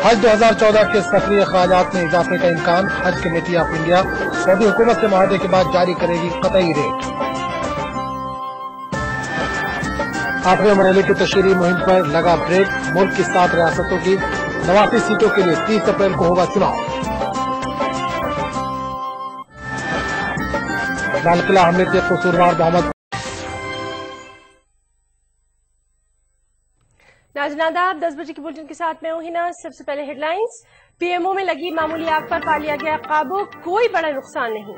हज 2014 के सक्रिय अखराजात में इजाफे का इम्कान। हज कमेटी ऑफ इंडिया सऊदी हुकूमत से मुआहदे के बाद जारी करेगी कतई रेट। आठवें मरहले की तशरीही मुहिम पर लगा ब्रेक। मुल्क की 7 रियासतों की 89 सीटों के लिए 30 अप्रैल को होगा चुनाव। लाल किला हमले के कसूरवार मोहम्मद। नाज़रीन आदाब, 10 बजे की बुलेटिन के साथ मैं हूं हिना। सबसे पहले हेडलाइंस। पीएमओ में लगी मामूली आग पर पा लिया गया काबू, कोई बड़ा नुकसान नहीं।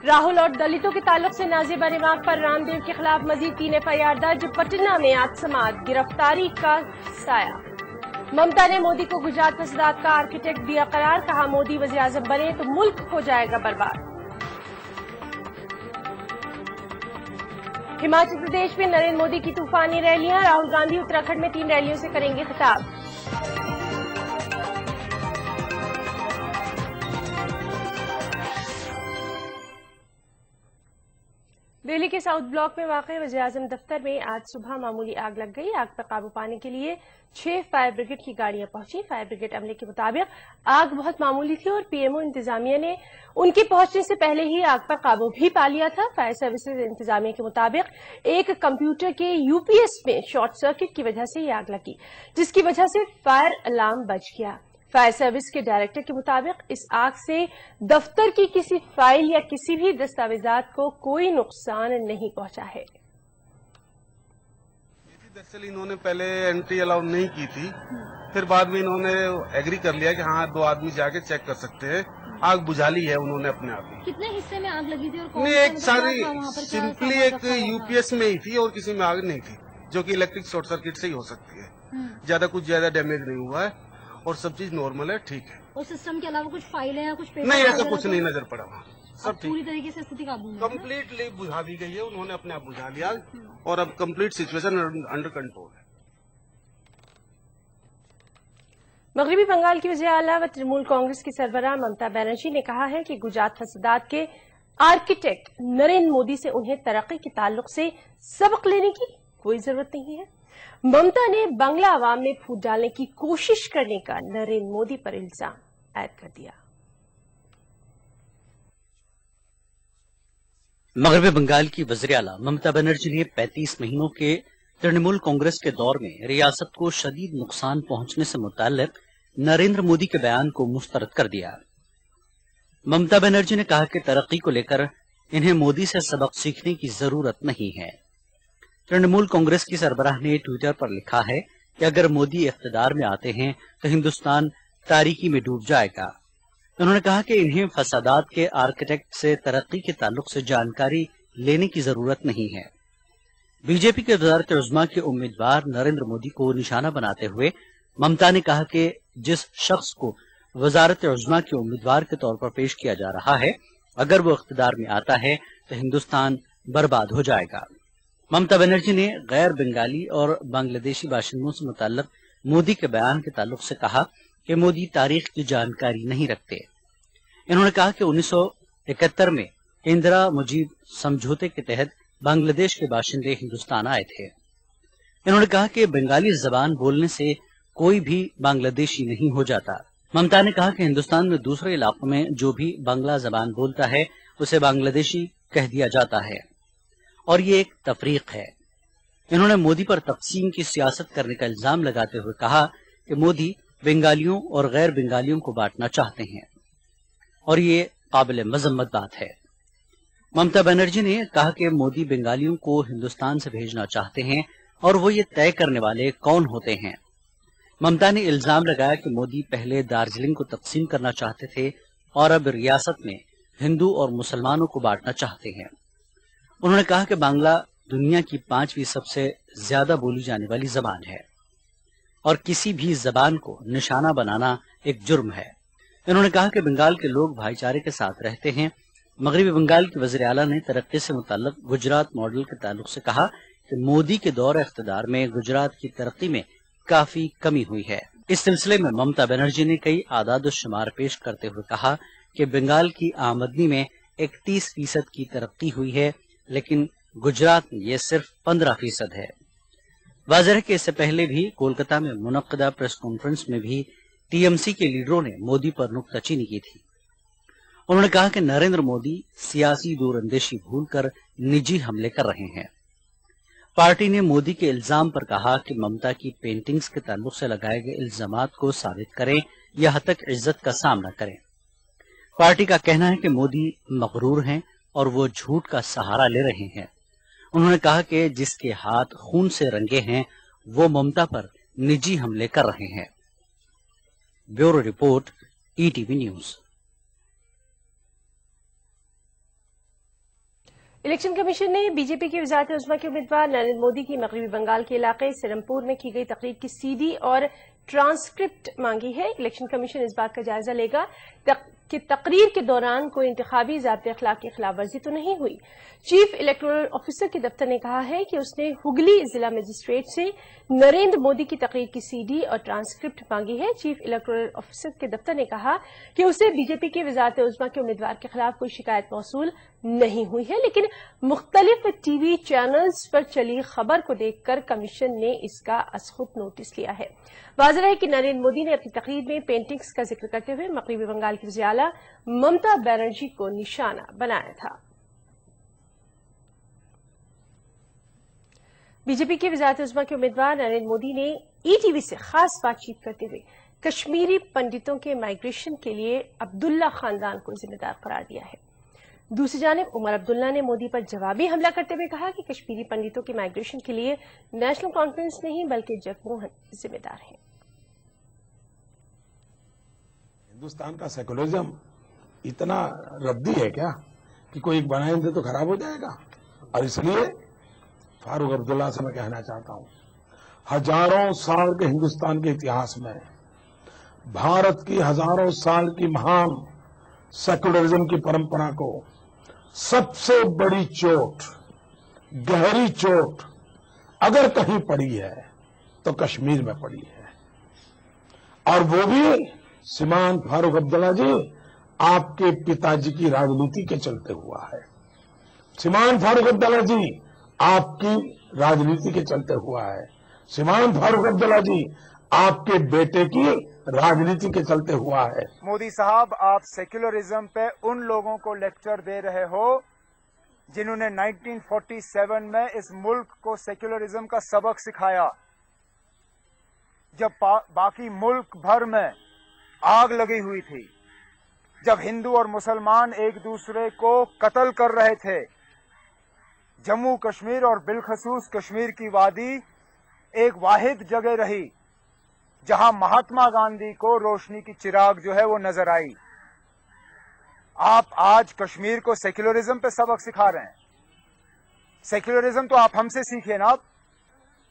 राहुल और दलितों के ताल्लुक से नाजिबा निवाक पर रामदेव के खिलाफ मजीद 3 FIR दर्ज। पटना में आत्मसमात गिरफ्तारी का साया। ममता ने मोदी को गुजरात फसादात का आर्किटेक्ट दिया करार। कहा मोदी वज़ीर-ए-आज़म बने तो मुल्क हो जाएगा बर्बाद। हिमाचल प्रदेश में नरेंद्र मोदी की तूफानी रैलियां। राहुल गांधी उत्तराखंड में 3 रैलियों से करेंगे खिताब। दिल्ली के साउथ ब्लॉक में वाक़ वज़ीर-ए-आज़म दफ्तर में आज सुबह मामूली आग लग गई। आग पर काबू पाने के लिए 6 फायर ब्रिगेड की गाड़ियां पहुंची। फायर ब्रिगेड अमले के मुताबिक आग बहुत मामूली थी और पीएमओ इंतजामिया ने उनके पहुंचने से पहले ही आग पर काबू भी पा लिया था। फायर सर्विसेज इंतजामिया के मुताबिक एक कंप्यूटर के यूपीएस में शॉर्ट सर्किट की वजह से ये आग लगी, जिसकी वजह से फायर अलार्म बज गया। फायर सर्विस के डायरेक्टर के मुताबिक इस आग से दफ्तर की किसी फाइल या किसी भी दस्तावेजात को कोई नुकसान नहीं पहुंचा है। दरअसल इन्होंने पहले एंट्री अलाउ नहीं की थी, फिर बाद में इन्होंने एग्री कर लिया कि हाँ 2 आदमी जाके चेक कर सकते हैं। आग बुझा ली है उन्होंने अपने आप ही। कितने हिस्से में आग लगी थी और कौन नहीं, एक सारी सिंपली एक यूपीएस में ही थी और किसी में आग नहीं थी, जो कि इलेक्ट्रिक शॉर्ट सर्किट से ही हो सकती है। कुछ ज्यादा डैमेज नहीं हुआ है और सब चीज नॉर्मल है, ठीक है। और सिस्टम के अलावा कुछ फाइलें या कुछ पेपर नहीं, ऐसा कुछ नहीं नजर पड़ा वहाँ। सब पूरी तरीके से स्थिति काबू में कम्प्लीटली बुझा दी गई है, उन्होंने अपने आप बुझा लिया और अब कंप्लीट सिचुएशन अंडर कंट्रोल है। मगरबी बंगाल की वज़ीर आला व तृणमूल कांग्रेस की सरबराह ममता बनर्जी ने कहा है कि गुजरात फसादात के आर्किटेक्ट नरेंद्र मोदी से उन्हें तरक्की के ताल्लुक से सबक लेने की कोई जरूरत नहीं है। ममता ने बांग्ला अवाम में फूट डालने की कोशिश करने का नरेंद्र मोदी पर इल्जाम आयद कर दिया। मगरबी बंगाल की वज़ीर आला ममता बनर्जी ने 35 महीनों के तृणमूल कांग्रेस के दौर में रियासत को शदीद नुकसान पहुंचने से मुताल्लिक नरेंद्र मोदी के बयान को मुस्तरद कर दिया। ममता बनर्जी ने कहा कि तरक्की को लेकर इन्हें मोदी से सबक सीखने की जरूरत नहीं है। तृणमूल कांग्रेस की सरबराह ने ट्विटर पर लिखा है कि अगर मोदी इख्तिदार में आते हैं तो हिंदुस्तान तारीकी में डूब जाएगा। उन्होंने कहा कि इन्हें फसादात के आर्किटेक्ट से तरक्की के ताल्लुक से जानकारी लेने की जरूरत नहीं है। बीजेपी के वज़ारत उज़्मा के उम्मीदवार नरेंद्र मोदी को निशाना बनाते हुए ममता ने कहा कि जिस शख्स को वज़ारत उज़्मा के उम्मीदवार के तौर पर पेश किया जा रहा है, अगर वो इख्तिदार में आता है तो हिंदुस्तान बर्बाद हो जाएगा। ममता बनर्जी ने गैर बंगाली और बांग्लादेशी बाशिंदों से मुताल्लिक मोदी के बयान के ताल्लुक से कहा कि मोदी तारीख की जानकारी नहीं रखते। इन्होंने कहा कि 1971 में इंदिरा मुजीब समझौते के तहत बांग्लादेश के बाशिंदे हिंदुस्तान आए थे। इन्होंने कहा कि बंगाली जबान बोलने से कोई भी बांग्लादेशी नहीं हो जाता। ममता ने कहा कि हिंदुस्तान में दूसरे इलाकों में जो भी बांग्ला जबान बोलता है उसे बांग्लादेशी कह दिया जाता है और ये एक तफरीक है। इन्होंने मोदी पर तकसीम की सियासत करने का इल्जाम लगाते हुए कहा कि मोदी बंगालियों और गैर बंगालियों को बांटना चाहते हैं और ये काबिल मजम्मत बात है। ममता बनर्जी ने कहा कि मोदी बंगालियों को हिंदुस्तान से भेजना चाहते हैं और वो ये तय करने वाले कौन होते हैं। ममता ने इल्जाम लगाया कि मोदी पहले दार्जिलिंग को तकसीम करना चाहते थे और अब रियासत में हिंदू और मुसलमानों को बांटना चाहते हैं। उन्होंने कहा कि बांग्ला दुनिया की 5वीं सबसे ज्यादा बोली जाने वाली जबान है और किसी भी जबान को निशाना बनाना एक जुर्म है। इन्होंने कहा कि बंगाल के लोग भाईचारे के साथ रहते हैं। मगरबी बंगाल की वज़ीर आला ने तरक्की से मुताल्लिक गुजरात मॉडल के ताल्लुक से कहा कि मोदी के दौर इख्तिदार में गुजरात की तरक्की में काफी कमी हुई है। इस सिलसिले में ममता बनर्जी ने कई आदाद शुमार पेश करते हुए कहा कि बंगाल की आमदनी में 31% की तरक्की हुई है, लेकिन गुजरात में ये सिर्फ 15% है। वाज़ेह है कि इससे पहले भी कोलकाता में मुनक्कदा प्रेस कॉन्फ्रेंस में भी टीएमसी के लीडरों ने मोदी पर नुक्ताचीनी की थी। उन्होंने कहा कि नरेंद्र मोदी सियासी दूरअंदेशी भूलकर निजी हमले कर रहे हैं। पार्टी ने मोदी के इल्जाम पर कहा कि ममता की पेंटिंग्स के ताल्लुक से लगाए गए इल्जामात को साबित करें या हद तक इज्जत का सामना करें। पार्टी का कहना है कि मोदी मगरूर हैं और वो झूठ का सहारा ले रहे हैं। उन्होंने कहा कि जिसके हाथ खून से रंगे हैं वो ममता पर निजी हमले कर रहे हैं। Bureau report, ETV news. Election commission ने बीजेपी के वज़ारत उज़्मा के उम्मीदवार नरेंद्र मोदी की मगरबी बंगाल के इलाके सिरमपुर में की गई तकरीर की सीडी और ट्रांसक्रिप्ट मांगी है। इलेक्शन कमीशन इस बात का जायजा लेगा कि तकरीर के दौरान कोई इंतखाबी ज़ाब्ते अखलाक की खिलाफ वर्जी तो नहीं हुई। चीफ इलेक्टोरल ऑफिसर के दफ्तर ने कहा है कि उसने हुगली जिला मजिस्ट्रेट से नरेंद्र मोदी की तकरीर की सीडी और ट्रांसक्रिप्ट मांगी है। चीफ इलेक्टोरल ऑफिसर के दफ्तर ने कहा कि उसे बीजेपी के वज़ारत उज़्मा के उम्मीदवार के खिलाफ कोई शिकायत मौसूल नहीं हुई है, लेकिन मुख्तलिफ टीवी चैनल्स पर चली खबर को देखकर कमीशन ने इसका असखुद नोटिस लिया है। वाज़ेह है कि नरेंद्र मोदी ने अपनी तकरीर में पेंटिंग्स का जिक्र करते हुए मगरबी बंगाल की वज़ीर आला ममता बनर्जी को निशाना बनाया था। बीजेपी के वज़ारत उज़्मा के उम्मीदवार नरेंद्र मोदी ने ईटीवी से खास बातचीत करते हुए कश्मीरी पंडितों के माइग्रेशन के लिए अब्दुल्ला खानदान को जिम्मेदार करार दिया है। दूसरी जानिब उमर अब्दुल्ला ने मोदी पर जवाबी हमला करते हुए कहा कि कश्मीरी पंडितों के माइग्रेशन के लिए नेशनल कॉन्फ्रेंस नहीं बल्कि जगमोहन जिम्मेदार है। हिंदुस्तान का सेकुलरिज्म इतना रद्दी है क्या कि कोई एक बनाएंगे तो खराब हो जाएगा। और इसलिए फारूक अब्दुल्ला से मैं कहना चाहता हूं, हजारों साल के हिंदुस्तान के इतिहास में भारत की हजारों साल की महान सेकुलरिज्म की परंपरा को सबसे बड़ी चोट, गहरी चोट अगर कहीं पड़ी है तो कश्मीर में पड़ी है। और वो भी श्रीमान फारूक अब्दुल्ला जी आपके पिताजी की राजनीति के चलते हुआ है। श्रीमान फारूक अब्दुल्ला जी आपकी राजनीति के चलते हुआ है। श्रीमान फारूक अब्दुल्ला जी आपके बेटे की राजनीति के चलते हुआ है। मोदी साहब, आप सेक्युलरिज्म पे उन लोगों को लेक्चर दे रहे हो जिन्होंने 1947 में इस मुल्क को सेक्युलरिज्म का सबक सिखाया। जब बाकी मुल्क भर में आग लगी हुई थी, जब हिंदू और मुसलमान एक दूसरे को कत्ल कर रहे थे, जम्मू कश्मीर और बिलखसूस कश्मीर की वादी एक वाहिद जगह रही जहां महात्मा गांधी को रोशनी की चिराग जो है वो नजर आई। आप आज कश्मीर को सेक्युलरिज्म पे सबक सिखा रहे हैं। सेक्युलरिज्म तो आप हमसे सीखे ना।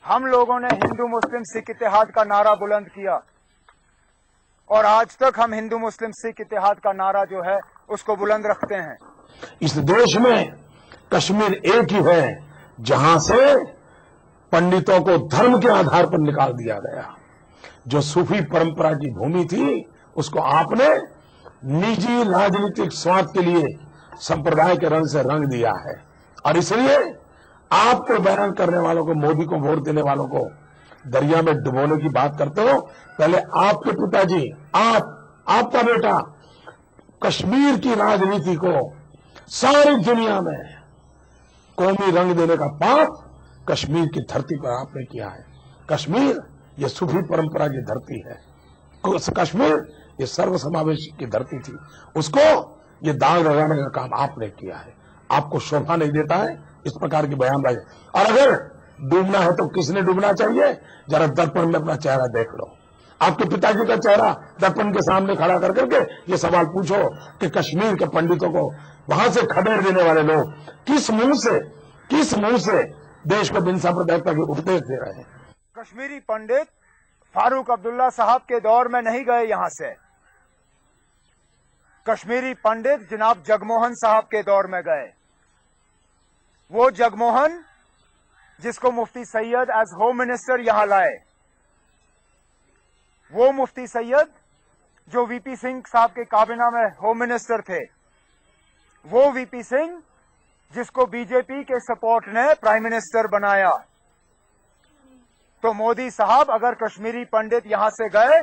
हम लोगों ने हिंदू मुस्लिम सिख इत्तेहाद का नारा बुलंद किया और आज तक हम हिंदू मुस्लिम सिख इत्तेहाद का नारा जो है उसको बुलंद रखते हैं। इस देश में कश्मीर एक ही है जहां से पंडितों को धर्म के आधार पर निकाल दिया गया। जो सूफी परंपरा की भूमि थी उसको आपने निजी राजनीतिक स्वार्थ के लिए संप्रदाय के रंग से रंग दिया है। और इसलिए आपको बयान करने वालों को, मोदी को वोट देने वालों को दरिया में डुबोने की बात करते हो। पहले आपके पिताजी, आपका बेटा कश्मीर की राजनीति को सारी दुनिया में कौमी रंग देने का पाप कश्मीर की धरती पर आपने किया है। कश्मीर ये सूफी परंपरा की धरती है। कश्मीर ये सर्वसमावेशी की धरती थी, उसको ये दाग लगाने का काम आपने किया है। आपको शोभा नहीं देता है इस प्रकार की बयानबाजी। और अगर डूबना है तो किसने डूबना चाहिए? जरा दर्पण में अपना चेहरा देख लो। आपके पिताजी का चेहरा दर्पण के सामने खड़ा कर करके ये सवाल पूछो कि कश्मीर के पंडितों को वहां से खबर देने वाले लोग किस मुंह से देश को बिन सांप्रदायिकता के उपदेश दे रहे हैं। कश्मीरी पंडित फारूक अब्दुल्ला साहब के दौर में नहीं गए यहां से। कश्मीरी पंडित जनाब जगमोहन साहब के दौर में गए। वो जगमोहन जिसको मुफ्ती सैयद एज होम मिनिस्टर यहां लाए, वो मुफ्ती सैयद जो वीपी सिंह साहब के काबिना में होम मिनिस्टर थे, वो वीपी सिंह जिसको बीजेपी के सपोर्ट ने प्राइम मिनिस्टर बनाया। तो मोदी साहब अगर कश्मीरी पंडित यहां से गए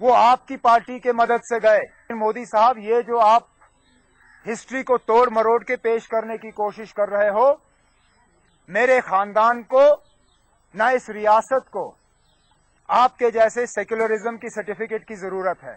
वो आपकी पार्टी के मदद से गए। मोदी साहब ये जो आप हिस्ट्री को तोड़ मरोड़ के पेश करने की कोशिश कर रहे हो, मेरे खानदान को ना इस रियासत को आपके जैसे सेक्युलरिज्म की सर्टिफिकेट की जरूरत है।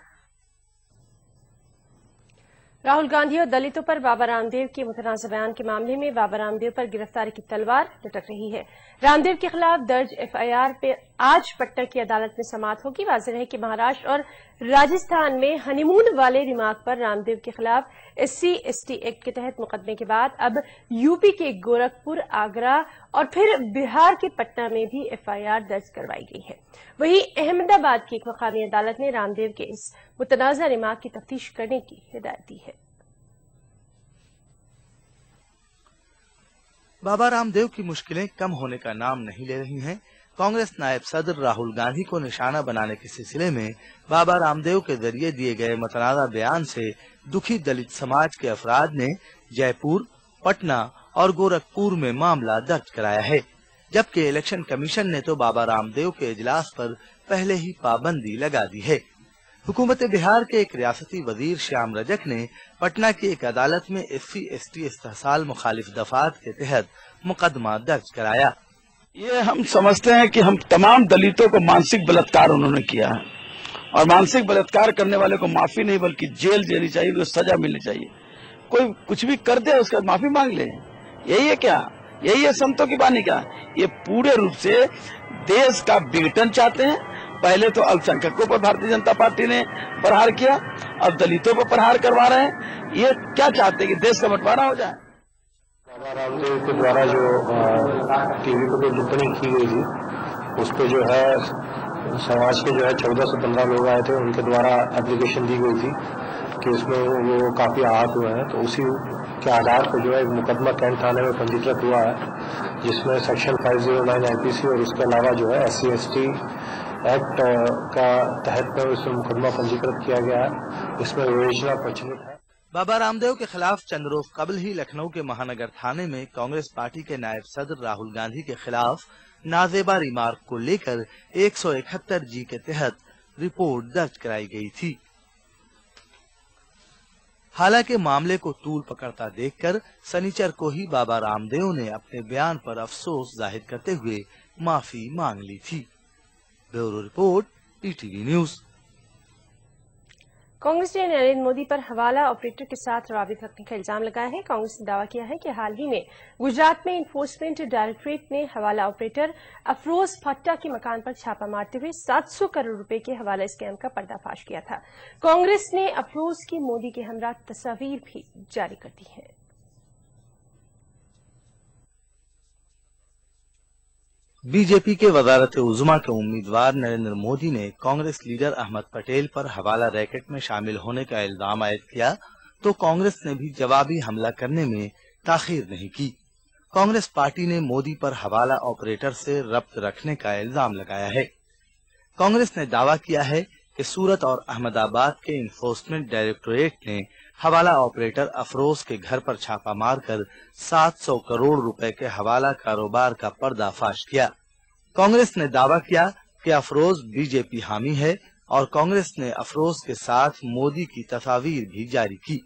राहुल गांधी और दलितों पर बाबा रामदेव के मुतनाज़ा बयान के मामले में बाबा रामदेव पर गिरफ्तारी की तलवार लटक रही है। रामदेव के खिलाफ दर्ज एफआईआर पे आज पटना की अदालत में समाअत होगी। वाज़ेह है कि महाराष्ट्र और राजस्थान में हनीमून वाले रिमार्क पर रामदेव के खिलाफ SC/ST एक्ट के तहत मुकदमे के बाद अब यूपी के गोरखपुर, आगरा और फिर बिहार के पटना में भी एफआईआर दर्ज करवाई गई है। वहीं अहमदाबाद की एक मकामी अदालत ने रामदेव के इस मुतनाज़ा रिमार्क की तफ्तीश करने की हिदायत दी है। बाबा रामदेव की मुश्किलें कम होने का नाम नहीं ले रही हैं। कांग्रेस नायब सदर राहुल गांधी को निशाना बनाने के सिलसिले में बाबा रामदेव के जरिए दिए गए मुतनाज़ा बयान से दुखी दलित समाज के अफराद ने जयपुर, पटना और गोरखपुर में मामला दर्ज कराया है, जबकि इलेक्शन कमीशन ने तो बाबा रामदेव के इजलास पर पहले ही पाबंदी लगा दी है। हुकूमत बिहार के एक रियासती वजीर श्याम रजक ने पटना की एक अदालत में SC/ST इस्तेहसाल मुखालिफ दफात के तहत मुकदमा दर्ज कराया। ये हम समझते हैं कि हम तमाम दलितों को मानसिक बलात्कार उन्होंने किया है और मानसिक बलात्कार करने वाले को माफी नहीं बल्कि जेल देनी चाहिए, उसको सजा मिलनी चाहिए। कोई कुछ भी कर दे उसका माफी मांग ले, यही है क्या? यही है संतों की बानी का? ये पूरे रूप से देश का विघटन चाहते हैं। पहले तो अल्पसंख्यकों पर भारतीय जनता पार्टी ने प्रहार किया, अब दलितों पर प्रहार करवा रहे हैं। ये क्या चाहते हैं कि देश का बंटवारा हो जाए? बाबा रामदेव के द्वारा जो टीवी पर जो टिप्पणी की गई थी उस पर जो है समाज के जो है 14 से 15 लोग आए थे, उनके द्वारा एप्लीकेशन दी गई थी कि उसमें वो काफी आहत हुए हैं। तो उसी के आधार पर जो है एक मुकदमा कैंट थाने में पंजीकृत हुआ है, जिसमें सेक्शन 509 IPC और उसके अलावा जो है SC/ST एक्ट का तहत में इसमें मुकदमा पंजीकृत किया गया है। इसमें विवेचना प्रचलित है। बाबा रामदेव के खिलाफ चंद रोज कबल ही लखनऊ के महानगर थाने में कांग्रेस पार्टी के नायब सदर राहुल गांधी के खिलाफ नाजेबा रिमार्क को लेकर 171G के तहत रिपोर्ट दर्ज कराई गई थी। हालांकि मामले को तूल पकड़ता देखकर शनिचर को ही बाबा रामदेव ने अपने बयान पर अफसोस जाहिर करते हुए माफी मांग ली थी। Bureau report, ETV news. Congress ने नरेंद्र मोदी पर हवाला ऑपरेटर के साथ रवाबित रखने का इल्जाम लगाया है। कांग्रेस ने दावा किया है कि हाल ही में गुजरात में इन्फोर्समेंट डायरेक्टरेट ने हवाला ऑपरेटर अफरोज भट्टा के मकान पर छापा मारते हुए 700 करोड़ रुपए के हवाला स्कैम का पर्दाफाश किया था। कांग्रेस ने अफरोज की मोदी के हमरा तस्वीर भी जारी कर दी है। बीजेपी के वजारत उज़्मा के उम्मीदवार नरेंद्र मोदी ने कांग्रेस लीडर अहमद पटेल पर हवाला रैकेट में शामिल होने का इल्जाम आयद किया तो कांग्रेस ने भी जवाबी हमला करने में ताखीर नहीं की। कांग्रेस पार्टी ने मोदी पर हवाला ऑपरेटर से रब्त रखने का इल्जाम लगाया है। कांग्रेस ने दावा किया है कि सूरत और अहमदाबाद के इन्फोर्समेंट डायरेक्टोरेट ने हवाला ऑपरेटर अफरोज के घर पर छापा मारकर 700 करोड़ रुपए के हवाला कारोबार का पर्दाफाश किया। कांग्रेस ने दावा किया कि अफरोज बीजेपी हामी है और कांग्रेस ने अफरोज के साथ मोदी की तस्वीर भी जारी की।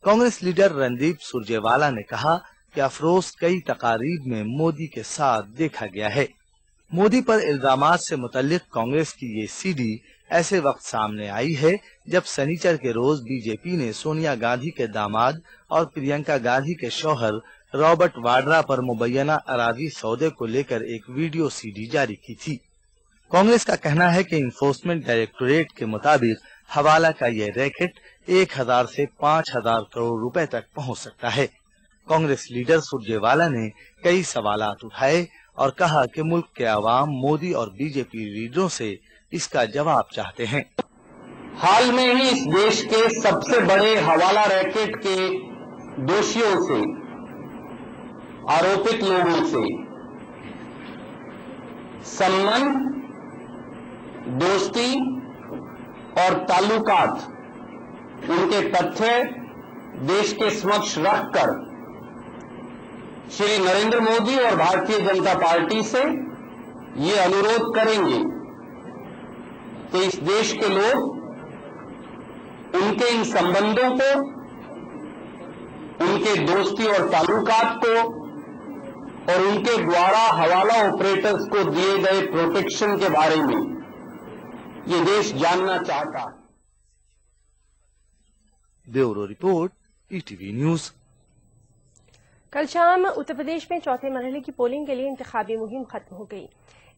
कांग्रेस लीडर रणदीप सुरजेवाला ने कहा कि अफरोज कई तकारीब में मोदी के साथ देखा गया है। मोदी पर इल्जामात से मुतल्लिक कांग्रेस की ये सीडी ऐसे वक्त सामने आई है जब शनिचर के रोज बीजेपी ने सोनिया गांधी के दामाद और प्रियंका गांधी के शौहर रॉबर्ट वाड्रा पर मुबैना अराजी सौदे को लेकर एक वीडियो सीडी जारी की थी। कांग्रेस का कहना है कि इन्फोर्समेंट डायरेक्टोरेट के मुताबिक हवाला का यह रैकेट 1000 से 5000 करोड़ रुपए तक पहुंच सकता है। कांग्रेस लीडर सुरजेवाला ने कई सवालात उठाए और कहा कि मुल्क के अवाम मोदी और बीजेपी लीडरों से इसका जवाब चाहते हैं। हाल में ही इस देश के सबसे बड़े हवाला रैकेट के दोषियों से, आरोपित लोगों से संबंध, दोस्ती और ताल्लुकात, उनके तथ्य देश के समक्ष रखकर श्री नरेंद्र मोदी और भारतीय जनता पार्टी से ये अनुरोध करेंगे कि इस देश के लोग उनके इन संबंधों को, उनके दोस्ती और ताल्लुकात को और उनके द्वारा हवाला ऑपरेटर्स को दिए गए प्रोटेक्शन के बारे में ये देश जानना चाहता है। Bureau report, ETV news. कल शाम उत्तर प्रदेश में चौथे मरहले की पोलिंग के लिए इंतखाबी मुहिम खत्म हो गई।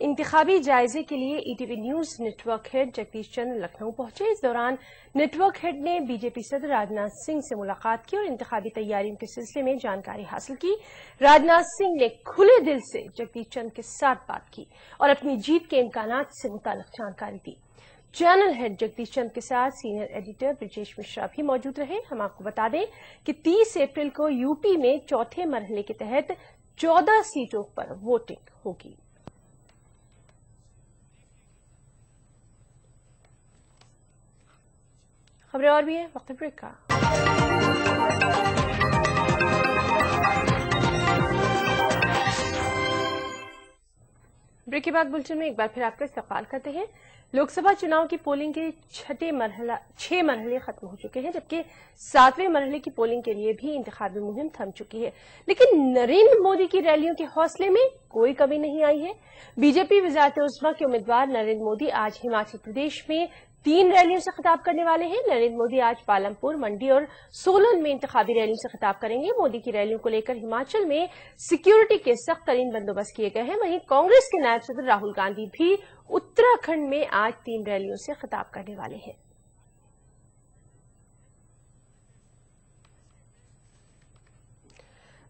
इंतखाबी जायजे के लिए ETV news network head Jagdish Chandra Lucknow पहुंचे। इस दौरान नेटवर्क हेड ने बीजेपी सदर राजनाथ सिंह से मुलाकात की और इंतखाबी तैयारियों के सिलसिले में जानकारी हासिल की। राजनाथ सिंह ने खुले दिल से जगदीश चंद्र के साथ बात की और अपनी जीत के इम्कानात से मुताल्लिक जानकारी दी। चैनल हेड जगदीश चंद्र के साथ सीनियर एडिटर ब्रिजेश मिश्रा भी मौजूद रहे। हम आपको बता दें कि 30 अप्रैल को यूपी में चौथे मरहले के तहत 14 सीटों पर वोटिंग होगी। खबरें और भी है, वक्त ब्रेक का। ब्रेक के बाद बुलेटिन में एक बार फिर आपका इस्तकबाल करते हैं। लोकसभा चुनाव की पोलिंग के 6 मरहले खत्म हो चुके हैं, जबकि 7वें मरहले की पोलिंग के लिए भी इंतखाबी मुहिम थम चुकी है। लेकिन नरेंद्र मोदी की रैलियों के हौसले में कोई कमी नहीं आई है। बीजेपी वज़ारत-ए-उज़्मा के उम्मीदवार नरेंद्र मोदी आज हिमाचल प्रदेश में 3 रैलियों से खिताब करने वाले हैं। नरेंद्र मोदी आज पालमपुर, मंडी और सोलन में इंतखाबी रैलियों से खिताब करेंगे। मोदी की रैलियों को लेकर हिमाचल में सिक्योरिटी के सख्त तरीन बंदोबस्त किए गए हैं। वहीं कांग्रेस के नायब सदर राहुल गांधी भी उत्तराखंड में आज 3 रैलियों से खिताब करने वाले हैं।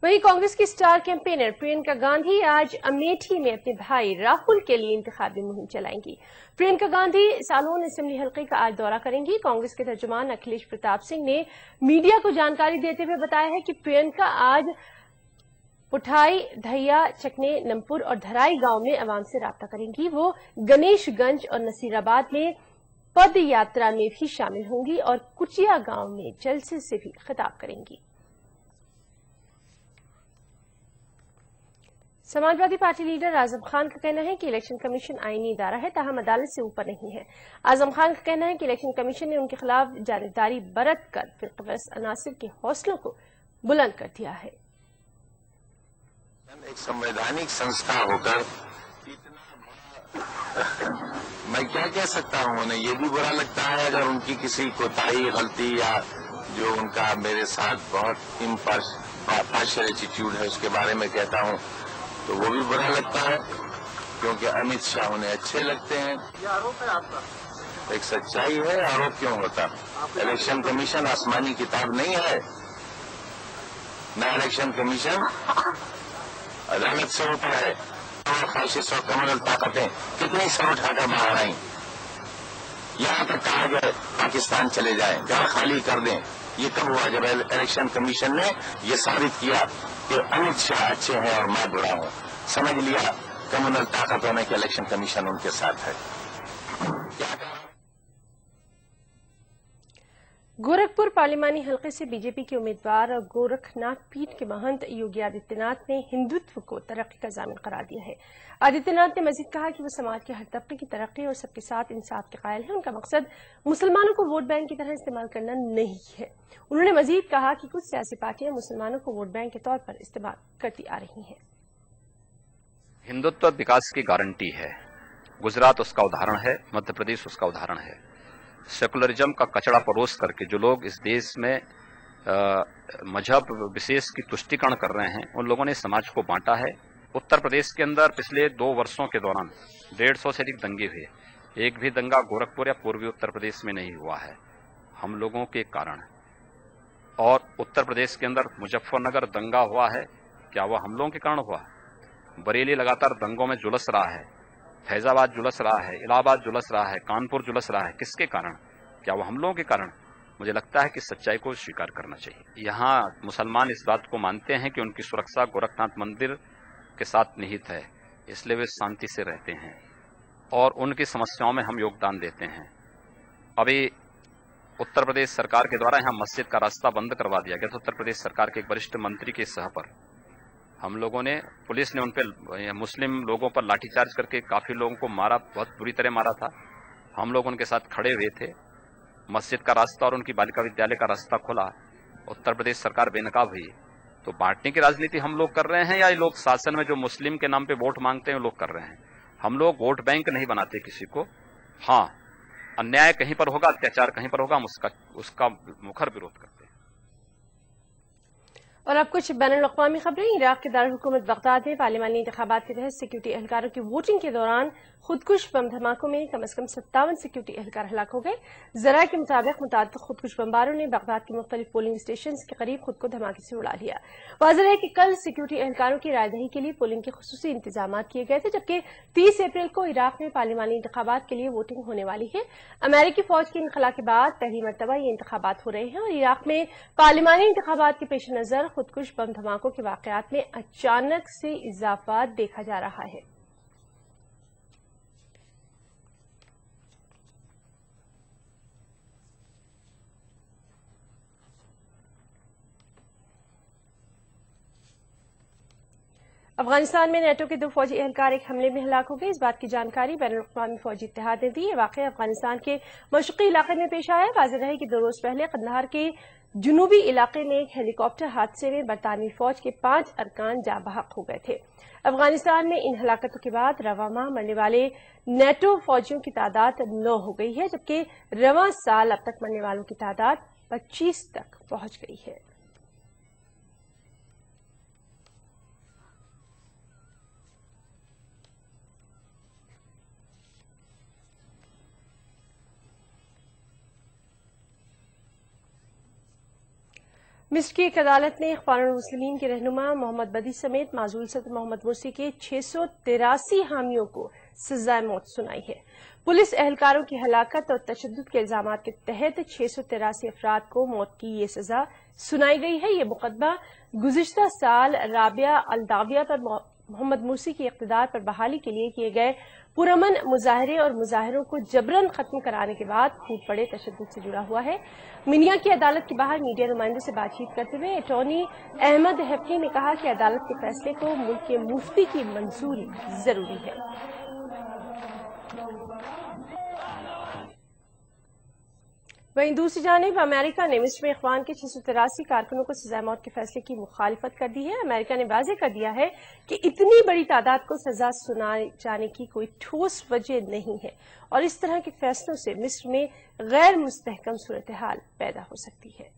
वहीं कांग्रेस की स्टार कैंपेनर प्रियंका गांधी आज अमेठी में अपने भाई राहुल के लिए इंतखाबी मुहिम चलाएंगी। प्रियंका गांधी सालोन असेंबली हल्के का आज दौरा करेंगी। कांग्रेस के तर्जुमान अखिलेश प्रताप सिंह ने मीडिया को जानकारी देते हुए बताया है कि प्रियंका आज पुठाई, धैया, चकने, नमपुर और धराई गांव में अवाम से राब्ता करेंगी। वो गणेशगंज और नसीराबाद में पद यात्रा में भी शामिल होंगी और कुचिया गांव में जलसे से भी खिताब करेंगी। समाजवादी पार्टी लीडर आजम खान का कहना है कि इलेक्शन कमीशन आईनी इदारा है, ताहम अदालत से ऊपर नहीं है। आजम खान का कहना है कि इलेक्शन कमीशन ने उनके खिलाफ जानिबदारी बरत कर फिरकपरस्त अनासिर के हौसलों को बुलंद कर दिया है। एक संवैधानिक संस्था होकर मैं क्या कह सकता हूं, उन्हें ये भी बुरा लगता है अगर उनकी किसी कोताही, गलती या जो उनका मेरे साथ बहुत इम्पार्शियल एटीट्यूड है उसके बारे में कहता हूं तो वो भी बुरा लगता है, क्योंकि अमित शाह उन्हें अच्छे लगते हैं। ये आरोप है आपका? एक सच्चाई है, आरोप क्यों होता? इलेक्शन कमीशन आसमानी किताब नहीं है। न इलेक्शन कमीशन अदालत से होता है। ख्वाहिश और कमल ताकतें कितनी सर उठाकर बाहर आई, यहाँ तक कहा गया पाकिस्तान चले जाएं, जगह खाली कर दें। ये कब हुआ? जब इलेक्शन कमीशन ने ये साबित किया कि अमित शाह अच्छे हैं और मैं बुरा हूं। समझ लिया कम्युनल ताकत होने के इलेक्शन कमीशन उनके साथ है। गोरखपुर पार्लिमानी हलके से बीजेपी के उम्मीदवार गोरखनाथ पीठ के महंत योगी आदित्यनाथ ने हिंदुत्व को तरक्की का ज़ामिन करार दिया है। आदित्यनाथ ने मजीद कहा कि वो समाज के हर तबके की तरक्की और सबके साथ इंसाफ के कायल हैं। उनका मकसद मुसलमानों को वोट बैंक की तरह इस्तेमाल करना नहीं है। उन्होंने मजीद कहा कि कुछ सियासी पार्टियां मुसलमानों को वोट बैंक के तौर पर इस्तेमाल करती आ रही हैं। हिंदुत्व विकास की गारंटी है। गुजरात उसका उदाहरण है, मध्य प्रदेश उसका उदाहरण है। सेकुलरिज्म का कचड़ा परोस करके जो लोग इस देश में मजहब विशेष की तुष्टिकरण कर रहे हैं, उन लोगों ने समाज को बांटा है। उत्तर प्रदेश के अंदर पिछले 2 वर्षों के दौरान 150 से अधिक दंगे हुए। एक भी दंगा गोरखपुर या पूर्वी उत्तर प्रदेश में नहीं हुआ है, हम लोगों के कारण। और उत्तर प्रदेश के अंदर मुजफ्फरनगर दंगा हुआ है, क्या वह हम लोगों के कारण हुआ? बरेली लगातार दंगों में झुलस रहा है, फैजाबाद झुलस रहा है, इलाहाबाद झुलस रहा है, कानपुर झुलस रहा है। किसके कारण? क्या वो हम लोगों के कारण? मुझे लगता है कि सच्चाई को स्वीकार करना चाहिए। यहाँ मुसलमान इस बात को मानते हैं कि उनकी सुरक्षा गोरखनाथ मंदिर के साथ निहित है, इसलिए वे शांति से रहते हैं और उनकी समस्याओं में हम योगदान देते हैं। अभी उत्तर प्रदेश सरकार के द्वारा यहाँ मस्जिद का रास्ता बंद करवा दिया गया था। उत्तर प्रदेश सरकार के एक वरिष्ठ मंत्री के सह पर हम लोगों ने, पुलिस ने उन पे मुस्लिम लोगों पर लाठीचार्ज करके काफी लोगों को मारा, बहुत बुरी तरह मारा था। हम लोग उनके साथ खड़े हुए थे। मस्जिद का रास्ता और उनकी बालिका विद्यालय का रास्ता खुला, उत्तर प्रदेश सरकार बेनकाब हुई। तो बांटने की राजनीति हम लोग कर रहे हैं या ये लोग शासन में जो मुस्लिम के नाम पे वोट मांगते हैं वो लोग कर रहे हैं? हम लोग वोट बैंक नहीं बनाते किसी को। हाँ, अन्याय कहीं पर होगा, अत्याचार कहीं पर होगा, हम उसका मुखर विरोध करते हैं। और अब कुछ बैनुल-अक़वामी खबरें। इराक के दारुल हुकूमत बगदाद में पार्लिमानी इंतखाबात के तहत सिक्योरिटी एहलकारों की वोटिंग के दौरान खुदकुश बम धमाकों में कम से कम 57 सिक्योरिटी एहलकार हलाक हो गए। जरा के मुताबिक मुताबिक खुदकुश बमबारों ने बगदाद के मुख्तलिफ पोलिंग स्टेशन के करीब खुद को धमाके से उड़ा लिया। वाज़ेह है कि कल सिक्योरिटी एहलकारों की रायदही के लिए पोलिंग के खुसूसी इंतजाम किए गए थे, जबकि 30 अप्रैल को इराक में पार्लिमानी इंतखाबात के लिए वोटिंग होने वाली है। अमेरिकी फौज के इनखला के बाद पहली मरतबा ये इंतखाबात हो रहे हैं और इराक में पार्लिमानी इंतखाबात के पेश नजर खुदकुश बम धमाकों के वाकयात में अचानक से इजाफा देखा जा रहा है। अफगानिस्तान में नेटो के 2 फौजी एहलकार एक हमले में हलाक हो गए। इस बात की जानकारी बैनुल-अक़वामी फौजी इत्तेहाद ने दी। ये वाक़या अफगानिस्तान के मशरक़ी इलाके में पेश आया। वाज़ेह रहे कि 2 रोज पहले कंदहार के जुनूबी इलाके में एक हेलीकॉप्टर हादसे में बरतानवी फौज के 5 अरकान जाँ बहक हो गए थे। अफगानिस्तान में इन हलाकतों के बाद रवा माह मरने वाले नेटो फौजियों की तादाद 9 हो गई है, जबकि रवा साल अब तक मरने वालों की तादाद 25 तक पहुंच गई है। मिस्र की एक अदालत ने इख्वानुल मुस्लिमीन के रहनुमा मोहम्मद बदी समेत माजूल सदर मोहम्मद मुर्सी के 683 हामियों को सजाए मौत सुनाई है। पुलिस एहलकारों की हलाकत और तशद्दुद के इल्जाम के तहत 683 अफराद को मौत की ये सजा सुनाई गई है। ये मुकदमा गुज़िश्ता साल राबिया अल-दाविया पर मोहम्मद मुर्सी की इक़्तिदार पर बहाली के लिए किए गए पुरअमन मुजाहरे और मुजाहरों को जबरन खत्म कराने के बाद खूब पड़े तशद्दुद से जुड़ा हुआ है। मिनिया की अदालत के बाहर मीडिया नुमाइंदों से बातचीत करते हुए अटॉर्नी अहमद हैफनी ने कहा कि अदालत के फैसले को मुल्क के मुफ्ती की मंजूरी जरूरी है। वहीं दूसरी जानिब अमेरिका ने मिस्र में इख्वान के 683 कारकुनों को सजा मौत के फैसले की मुखालिफत कर दी है। अमेरिका ने वाज़ेह कर दिया है कि इतनी बड़ी तादाद को सजा सुनाए जाने की कोई ठोस वजह नहीं है और इस तरह के फैसलों से मिस्र में गैर मुस्तहकम सूरत हाल पैदा हो सकती है।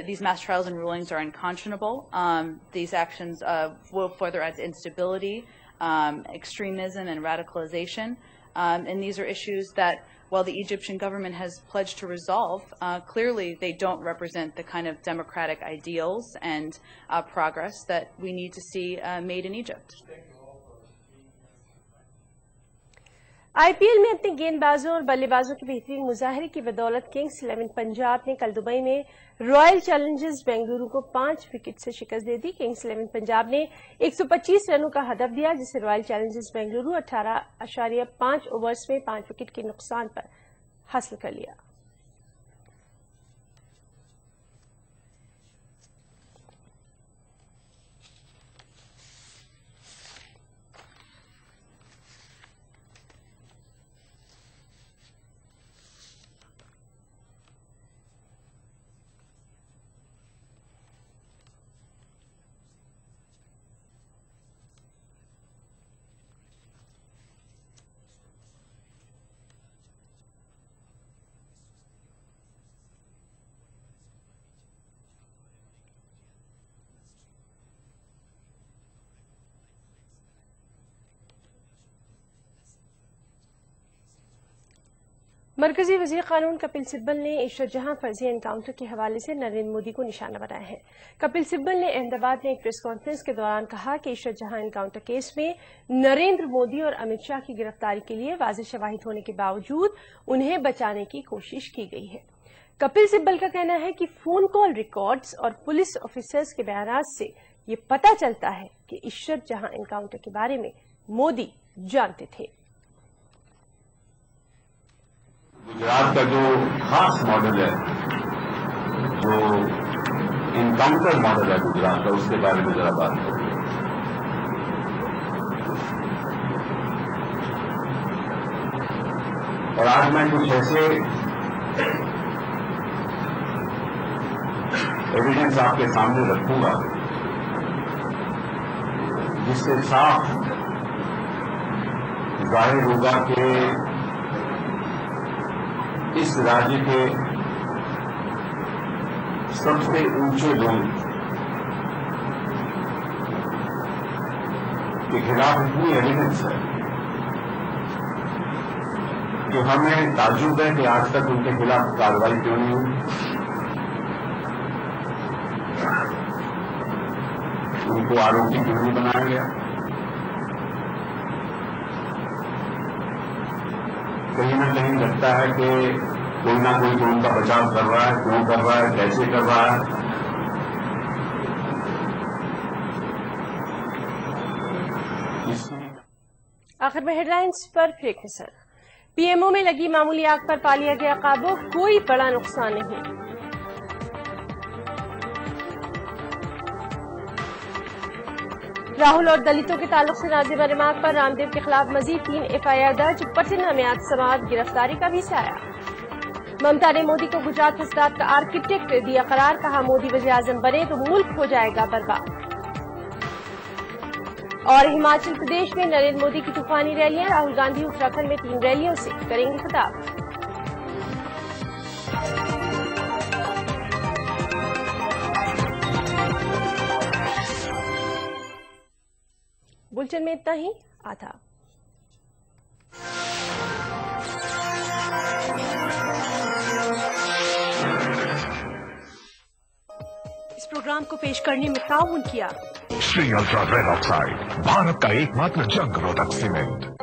These mass trials and rulings are unconscionable. These actions will further add to instability, extremism and radicalization. And these are issues that, while the Egyptian government has pledged to resolve, clearly they don't represent the kind of democratic ideals and progress that we need to see made in Egypt. IPL में अपने गेंदबाजों और बल्लेबाजों के बेहतरीन मुजाहरे की बदौलत Kings 11 Punjab ने कल दुबई में रॉयल चैलेंजर्स बेंगलुरु को 5 विकेट से शिकस्त दे दी। किंग्स 11 पंजाब ने 125 रनों का हदफ दिया, जिसे रॉयल चैलेंजर्स बेंगलुरु 18.5 ओवर्स में 5 विकेट के नुकसान पर हासिल कर लिया। मरकजी वजीर कानून कपिल सिब्बल ने इशरत जहां फर्जी एनकाउंटर के हवाले से नरेंद्र मोदी को निशाना बनाया है। कपिल सिब्बल ने अहमदाबाद में एक प्रेस कॉन्फ्रेंस के दौरान कहा कि इशरत जहां एनकाउंटर केस में नरेंद्र मोदी और अमित शाह की गिरफ्तारी के लिए वाज़ेह शवाहिद होने के बावजूद उन्हें बचाने की कोशिश की गई है। कपिल सिब्बल का कहना है कि फोन कॉल रिकॉर्ड्स और पुलिस ऑफिसर्स के बयानात से ये पता चलता है कि इशरत जहां एनकाउंटर के बारे में मोदी जानते थे। गुजरात का जो खास मॉडल है जो इनकाउंटर मॉडल है गुजरात का, उसके बारे में जरा बात करें। और आज मैं कुछ ऐसे एविडेंस आपके सामने रखूंगा जिससे साफ जाहिर होगा कि इस राज्य के सबसे ऊंचे लोग के खिलाफ इतनी एविडेंस है कि हमें ताज्जुब है कि आज तक उनके खिलाफ कार्रवाई क्यों नहीं हुई, उनको आरोपी क्यों नहीं बनाया गया। कहीं ना कहीं लगता है कि कोई ना कोई तो उनका बचाव कर रहा है, क्यों कर रहा है, कैसे कर रहा है। आखिर में हेडलाइंस पर फिर एक नजर। पीएमओ में लगी मामूली आग पर पा लिया गया काबू, कोई बड़ा नुकसान नहीं। राहुल और दलितों के ताल्लुक से नाजिमा रिमार्क पर रामदेव के खिलाफ मजीद 3 FIR दर्ज, पटना में आज समाअत गिरफ्तारी का भी साया। ममता ने मोदी को गुजरात फसाद का आर्किटेक्ट दिया करार, कहा मोदी वज़ीर-ए-आज़म बने तो मुल्क हो जाएगा बर्बाद। और हिमाचल प्रदेश में नरेंद्र मोदी की तूफानी रैलियां, राहुल गांधी उत्तराखंड में 3 रैलियों से करेंगे खिताब। बुलेटिन में इतना ही। आधा इस प्रोग्राम को पेश करने में ताउन किया Shri ultra red oxide, Bharat का एकमात्र जंग रोधक सीमेंट।